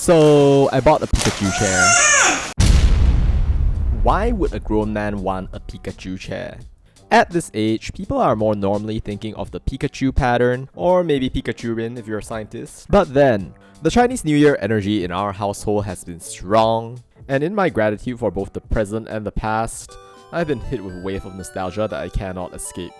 So I bought a Pikachu chair. Why would a grown man want a Pikachu chair? At this age, people are more normally thinking of the Pikachu pattern, or maybe Pikachurin if you're a scientist. But then, the Chinese New Year energy in our household has been strong, and in my gratitude for both the present and the past, I've been hit with a wave of nostalgia that I cannot escape.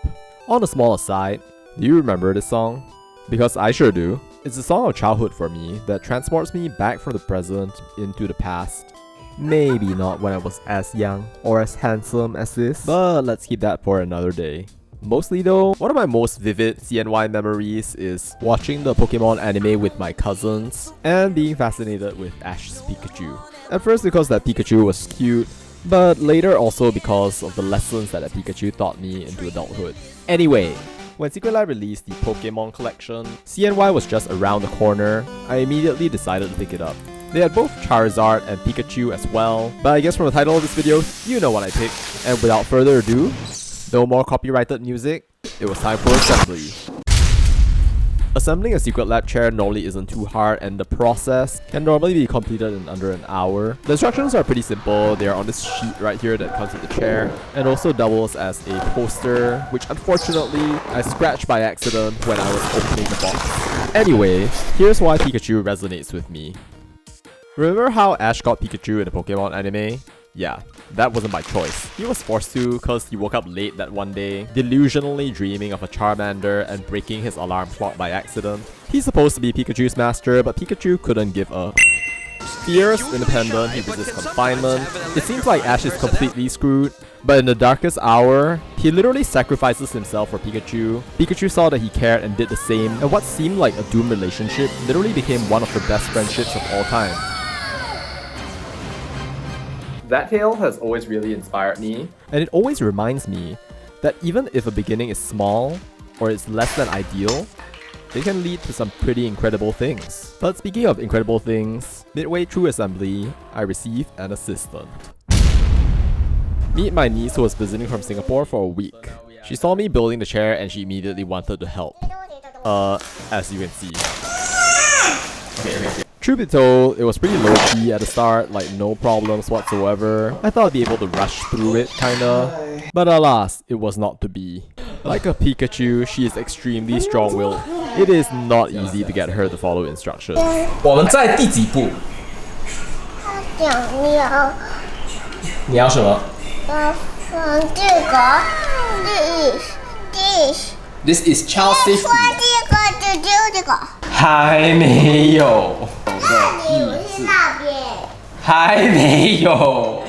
On a small aside, do you remember this song? Because I sure do. It's a song of childhood for me that transports me back from the present into the past. Maybe not when I was as young or as handsome as this, but let's keep that for another day. Mostly though, one of my most vivid CNY memories is watching the Pokemon anime with my cousins and being fascinated with Ash's Pikachu. At first because that Pikachu was cute, but later also because of the lessons that Pikachu taught me into adulthood. Anyway, when Secretlab released the Pokemon collection, CNY was just around the corner. I immediately decided to pick it up. They had both Charizard and Pikachu as well, but I guess from the title of this video, you know what I picked. And without further ado, no more copyrighted music, it was time for assembly. Assembling a Secretlab chair normally isn't too hard, and the process can normally be completed in under an hour. The instructions are pretty simple. They are on this sheet right here that comes with the chair, and also doubles as a poster, which unfortunately I scratched by accident when I was opening the box. Anyway, here's why Pikachu resonates with me. Remember how Ash got Pikachu in the Pokemon anime? Yeah, that wasn't by choice. He was forced to cause he woke up late that one day, delusionally dreaming of a Charmander and breaking his alarm clock by accident. He's supposed to be Pikachu's master, but Pikachu couldn't give a fierce, independent, he resists confinement. It seems like Ash is completely screwed, but in the darkest hour, he literally sacrifices himself for Pikachu. Pikachu saw that he cared and did the same, and what seemed like a doomed relationship literally became one of the best friendships of all time. That tale has always really inspired me, and it always reminds me that even if a beginning is small, or is less than ideal, it can lead to some pretty incredible things. But speaking of incredible things, midway through assembly, I received an assistant. Meet my niece who was visiting from Singapore for a week. She saw me building the chair and she immediately wanted to help. As you can see. Okay. Truth be told, it was pretty low-key at the start, like no problems whatsoever. I thought I'd be able to rush through it, kinda. But alas, it was not to be. Like a Pikachu, she is extremely strong-willed. It is not easy to get her to follow instructions. 我们在第几步？你要什么？This is child safety. 还没有。还没有。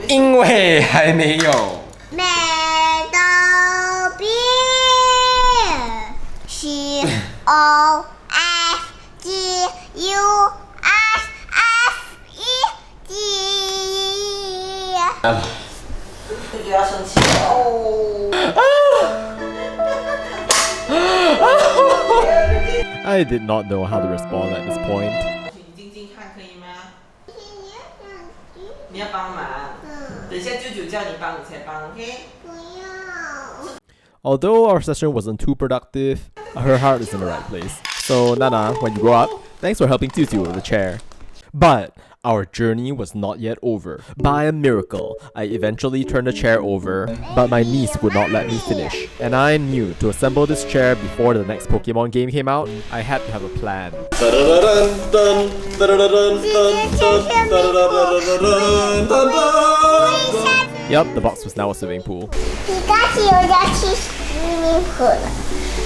因为还没有。美的边C O F G U S F E G。就不要生气哦。I did not know how to respond at this point. 你静静看可以吗？你要帮忙。等一下舅舅叫你帮，你才帮 ，OK？ 不要。 Although our session wasn't too productive, her heart is in the right place. So Nana, when you grow up, thanks for helping Tutu with the chair. But our journey was not yet over. By a miracle, I eventually turned the chair over, but my niece would not let me finish. And I knew to assemble this chair before the next Pokemon game came out, I had to have a plan. Yup, the box was now a swimming pool. Pikachu 要去 swimming pool 了。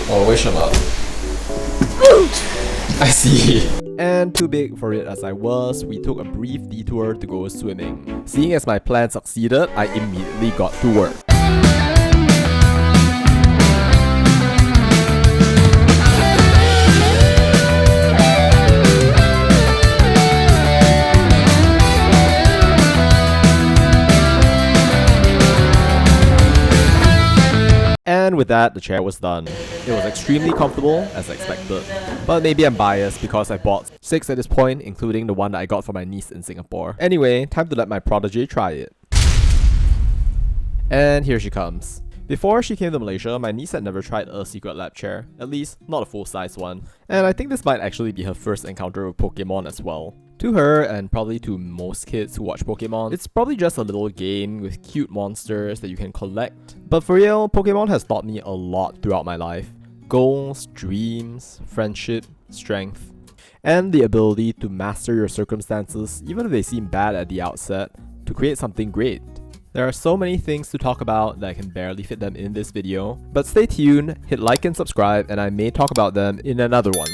哦，为什么？ I see. And too big for it as I was, we took a brief detour to go swimming. Seeing as my plan succeeded, I immediately got to work. And with that, the chair was done. It was extremely comfortable, as expected. But maybe I'm biased because I bought 6 at this point, including the one that I got for my niece in Singapore. Anyway, time to let my prodigy try it. And here she comes. Before she came to Malaysia, my niece had never tried a Secretlab chair, at least not a full-size one, and I think this might actually be her first encounter with Pokemon as well. To her, and probably to most kids who watch Pokemon, it's probably just a little game with cute monsters that you can collect. But for real, Pokemon has taught me a lot throughout my life. Goals, dreams, friendship, strength, and the ability to master your circumstances even if they seem bad at the outset, to create something great. There are so many things to talk about that I can barely fit them in this video, but stay tuned, hit like and subscribe, and I may talk about them in another one.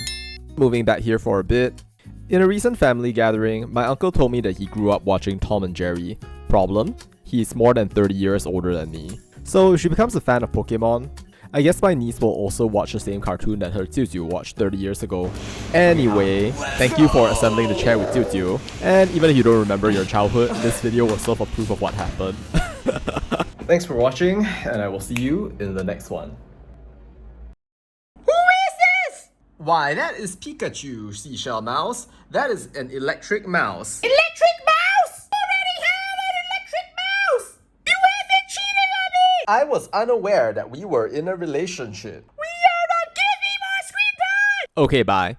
Moving back here for a bit. In a recent family gathering, my uncle told me that he grew up watching Tom and Jerry. Problem? He's more than 30 years older than me. So if she becomes a fan of Pokemon, I guess my niece will also watch the same cartoon that her Jiu watched 30 years ago. Anyway, thank you for assembling the chair with Jiu, and even if you don't remember your childhood, this video will serve a proof of what happened. Thanks for watching, and I will see you in the next one. Who is this? Why, that is Pikachu, seashell mouse. That is an electric mouse. Electric mouse! Already have an electric mouse! You haven't cheated on me! I was unaware that we were in a relationship. We are not giving more screen time! Okay, bye.